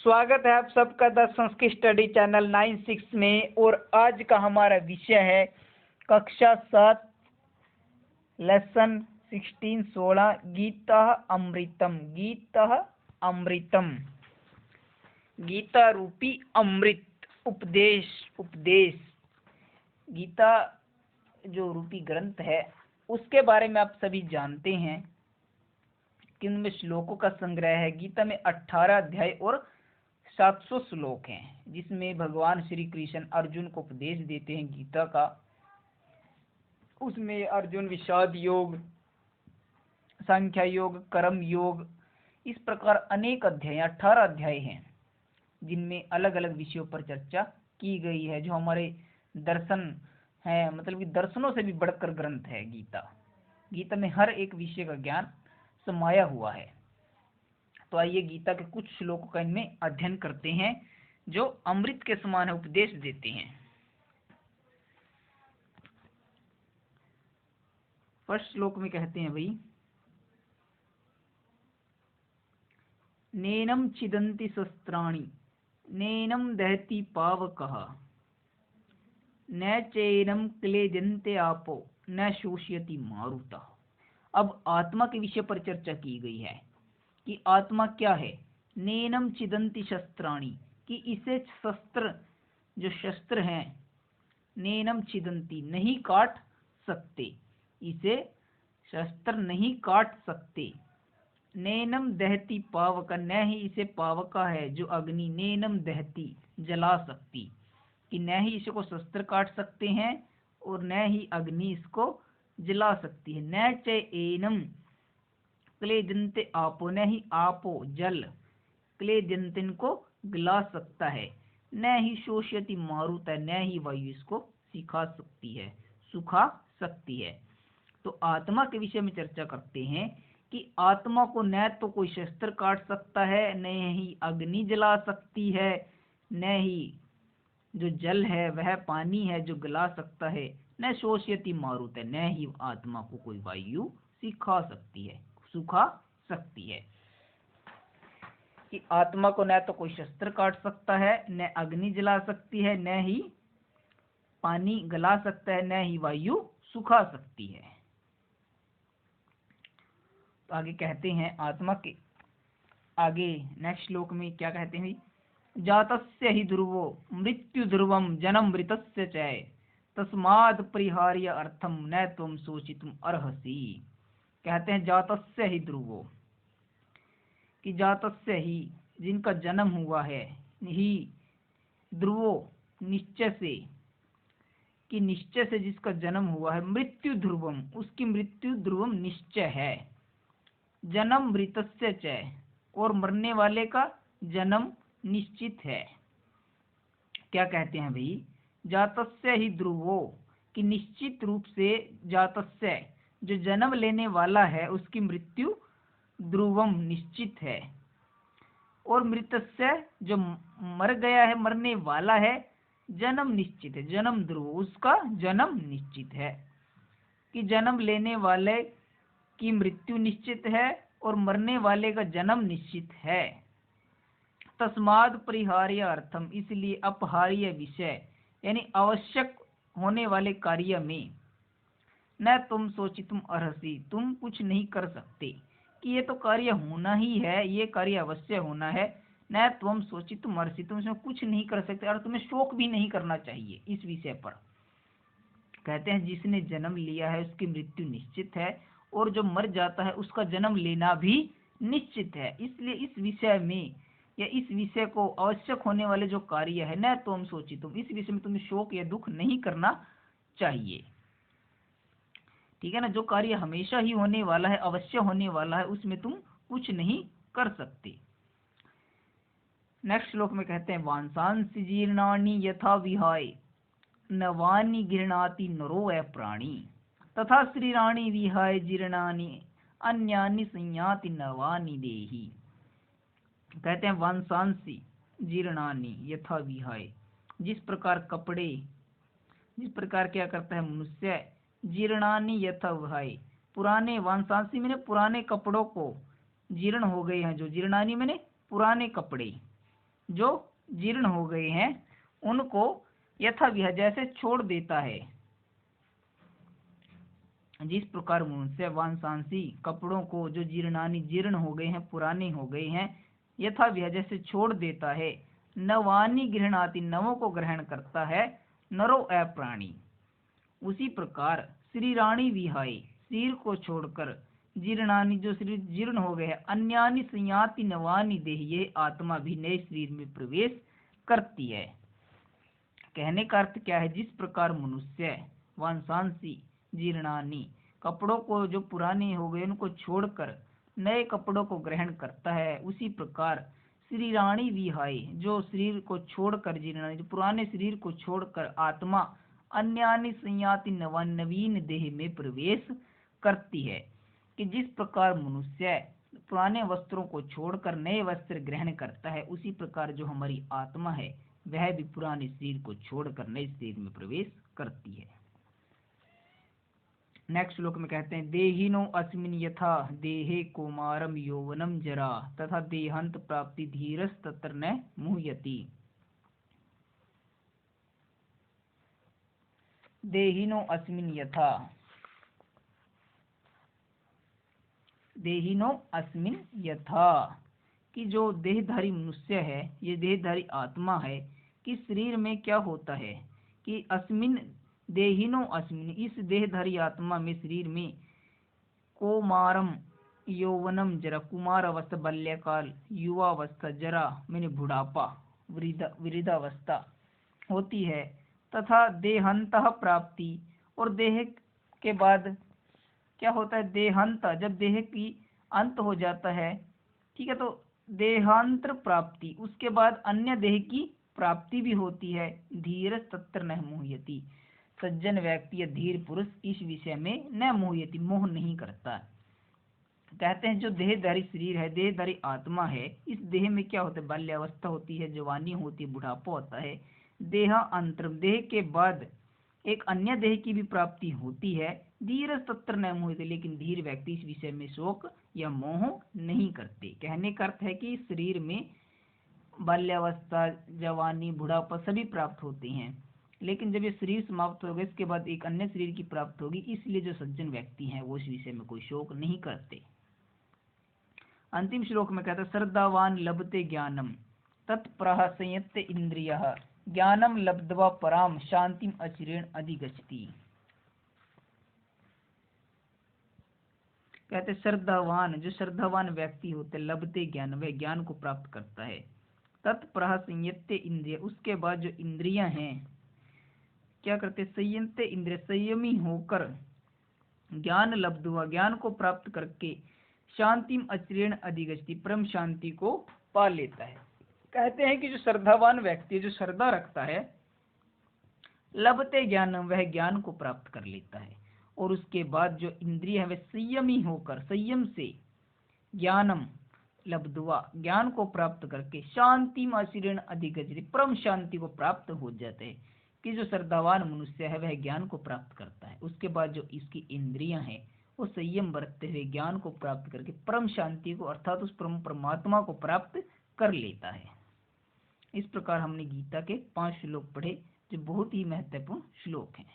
स्वागत है आप सबका द संस्कृत स्टडी चैनल 96 में। और आज का हमारा विषय है कक्षा 7 लेसन 16 गीता अमृतम। गीता रूपी अमृत उपदेश गीता जो रूपी ग्रंथ है उसके बारे में आप सभी जानते हैं कि उनमें श्लोकों का संग्रह है। गीता में 18 अध्याय और 700 श्लोक हैं, जिसमें भगवान श्री कृष्ण अर्जुन को उपदेश देते हैं गीता का। उसमें अर्जुन विषाद योग, संख्या योग, कर्म योग, इस प्रकार अनेक अध्याय 18 अध्याय हैं, जिनमें अलग अलग विषयों पर चर्चा की गई है। जो हमारे दर्शन है, मतलब कि दर्शनों से भी बढ़कर ग्रंथ है गीता में हर एक विषय का ज्ञान समाया हुआ है। तो आइए गीता के कुछ श्लोकों का इनमें अध्ययन करते हैं जो अमृत के समान उपदेश देते हैं। फर्स्ट श्लोक में कहते हैं भाई, नैनम छिदन्ति शस्त्राणि नैनम दहति पावकः न चैनम क्लेदन्ते आपो न शोषयति मारुतः। अब आत्मा के विषय पर चर्चा की गई है कि आत्मा क्या है। नैनम छिदन्ति शस्त्राणि, कि इसे शस्त्र, जो शस्त्र हैं, नैनम छिदन्ति, नहीं काट सकते, इसे शस्त्र नहीं काट सकते। नैनम दहति पावक, न ही इसे पावका है जो अग्नि, नैनम दहति, जला सकती, कि न ही इसको शस्त्र काट सकते हैं और न ही अग्नि इसको जला सकती है। न च एनम क्लेदन्ते आपो, न ही आपो जल क्लेदन्तिन को गला सकता है। न ही शोषयति मारुत, न ही वायु इसको सुखा सकती है। तो आत्मा के विषय में चर्चा करते हैं कि आत्मा को न तो कोई शस्त्र काट सकता है, न ही अग्नि जला सकती है, न ही जो जल है वह पानी है जो गला सकता है, न शोषयति मारुत है, न ही आत्मा को कोई वायु सुखा सकती है। कि आत्मा को न तो कोई शस्त्र काट सकता है, न अग्नि जला सकती है, न ही पानी गला सकता है, न ही वायु सुखा सकती है। तो आगे कहते हैं आत्मा के आगे नेक्स्ट श्लोक में क्या कहते हैं, जातस्य हि ध्रुवो मृत्यु ध्रुवम जनम मृतस्य च तस्माद् परिहार्य अर्थम न त्वं शोचितुम अर्हसि। कहते हैं जातस्य हि ध्रुवो, कि जातस्य ही, जिनका जन्म हुआ है, ही ध्रुवो, निश्चय से, कि निश्चय से जिसका जन्म हुआ है, मृत्यु ध्रुवम, उसकी मृत्यु ध्रुवम निश्चय है, जन्म मृतस्य च, और मरने वाले का जन्म निश्चित है। क्या कहते हैं भाई, जातस्य ही ध्रुवो, कि निश्चित रूप से जातस्य, जो जन्म लेने वाला है, उसकी मृत्यु ध्रुवम निश्चित है, और मृतस्य, जो मर गया है, मरने वाला है, जन्म निश्चित है, जन्म ध्रुव, उसका जन्म निश्चित है। कि जन्म लेने वाले की मृत्यु निश्चित है और मरने वाले का जन्म निश्चित है। तस्माद् परिहार्य अर्थम, इसलिए अपहार्य विषय यानी आवश्यक होने वाले कार्य में, न तुम सोचितुम अर्हसि, तुम कुछ नहीं कर सकते, कि ये तो कार्य होना ही है, ये कार्य अवश्य होना है। न तुम सोचितुम अर्हसि, तुम इसमें कुछ नहीं कर सकते और तुम्हें शोक भी नहीं करना चाहिए इस विषय पर। कहते हैं जिसने जन्म लिया है उसकी मृत्यु निश्चित है, और जो मर जाता है उसका जन्म लेना भी निश्चित है। इसलिए इस विषय में, या इस विषय को आवश्यक होने वाले जो कार्य है, न तुम सोचितुम, इस विषय में तुम्हें शोक या दुख नहीं करना चाहिए। ठीक है ना, जो कार्य हमेशा ही होने वाला है, अवश्य होने वाला है, उसमें तुम कुछ नहीं कर सकते। नेक्स्ट श्लोक में कहते हैं, वांसांसि जीर्णानि यथा विहाय नवानि गृह्णाति नरो प्राणी तथा शरीराणि विहाय जीर्णानि अन्यानि संयाति नवानि देहि। कहते हैं वांसांसि जीर्णानि यथा विहाय, जिस प्रकार कपड़े, जिस प्रकार क्या करता है मनुष्य, जीर्णानि यथा विहाय, पुराने, वांसांसि मैंने पुराने कपड़ों को, जीर्ण हो गए हैं जो, जीर्णानि मैंने पुराने कपड़े, जो जीर्ण हो गए हैं उनको यथाविह जैसे छोड़ देता है। जिस प्रकार मनुष्य वांसांसी कपड़ों को जो जीर्णानि जीर्ण हो गए हैं, पुराने हो गए हैं, यथाविह जैसे छोड़ देता है, नवानि गृह्णाति नवों को ग्रहण करता है, नरो अप्राणी, उसी प्रकार शरीराणि विहाय शरीर को छोड़कर, जीर्णानि जो शरीर जीर्ण हो गए हैं, अन्यानि संयाति नवानि देह ये आत्मा भी नए शरीर में प्रवेश करती है। कहने का अर्थ क्या है, जिस प्रकार मनुष्य वांसांसी जीर्णानि कपड़ों को जो पुराने हो गए उनको छोड़कर नए कपड़ों को ग्रहण करता है, उसी प्रकार शरीराणि विहाय जो शरीर को छोड़कर, जीर्णानि जो पुराने शरीर को छोड़कर आत्मा अन्यानि संयाति नवीन देह में प्रवेश करती है। कि जिस प्रकार मनुष्य पुराने वस्त्रों को छोड़कर नए वस्त्र ग्रहण करता है, उसी प्रकार जो हमारी आत्मा है वह भी पुराने शरीर को छोड़कर नए शरीर में प्रवेश करती है। नेक्स्ट श्लोक में कहते हैं, देहिनो अस्मिन् यथा देहे कौमारम यौवनम जरा तथा देहांत प्राप्ति धीरस तत्र न मुह्यति। देहिनो अस्मिन् यथा, देहिनो अस्मिन् यथा कि जो देहधारी मनुष्य है, ये देहधारी आत्मा है, कि शरीर में क्या होता है कि अस्मिन देहिनो अस्मिन इस देहधारी आत्मा में, शरीर में, कौमारम यौवनम जरा कुमार अवस्था बाल्यकाल, युवावस्था, जरा मैंने बुढ़ापा, वृद्धावस्था होती है, तथा देहांत प्राप्ति और देह के बाद क्या होता है, देहांत जब देह की अंत हो जाता है, ठीक है, तो देहांतर प्राप्ति उसके बाद अन्य देह की प्राप्ति भी होती है। धीर तत्र न मोहयति सज्जन व्यक्ति या धीर पुरुष इस विषय में न मोहयति मोह नहीं करता। कहते हैं जो देहधारी शरीर है, देहधारी आत्मा है, इस देह में क्या होता है, बाल्यावस्था होती है, जवानी होती है, बुढ़ापा होता है, देहा अंतर देह के बाद एक अन्य देह की भी प्राप्ति होती है। धीर तत्र न मोहित लेकिन धीर व्यक्ति इस विषय में शोक या मोह नहीं करते। कहने का अर्थ है कि शरीर में बाल्यावस्था, जवानी, बुढ़ापा सभी प्राप्त होते हैं, लेकिन जब ये शरीर समाप्त होगा इसके बाद एक अन्य शरीर की प्राप्त होगी, इसलिए जो सज्जन व्यक्ति हैं वो इस विषय में कोई शोक नहीं करते। अंतिम श्लोक में कहता है, श्रद्धावान लभते ज्ञानम तत्प्रह संयत्त इंद्रियः ज्ञानम लब्ध्वा पराम शांतिम अचिरेण अधिगच्छति। कहते श्रद्धावान जो श्रद्धावान व्यक्ति होते, लभते ज्ञान वह ज्ञान को प्राप्त करता है, तत्प्रह संयत्त इंद्रिय उसके बाद जो इंद्रियां हैं क्या करते, संयंत इंद्रिय संयमी होकर ज्ञान लब्ध्वा ज्ञान को प्राप्त करके शांतिम अचिरेण अधिगच्छति परम शांति को पा लेता है। कहते हैं कि जो श्रद्धावान व्यक्ति जो श्रद्धा रखता है, लभते ज्ञान वह ज्ञान को प्राप्त कर लेता है, और उसके बाद जो इंद्रिय है वह संयमी होकर संयम से ज्ञानम लब्ध्वा ज्ञान को प्राप्त करके शांतिम अचिरेण अधिगच्छति परम शांति को प्राप्त हो जाते हैं। कि जो श्रद्धावान मनुष्य है वह ज्ञान को प्राप्त करता है, उसके बाद जो इसकी इंद्रियां हैं वो संयम बरतते हुए ज्ञान को प्राप्त करके परम शांति को अर्थात उस परमात्मा को प्राप्त कर लेता है। इस प्रकार हमने गीता के 5 श्लोक पढ़े जो बहुत ही महत्वपूर्ण श्लोक हैं।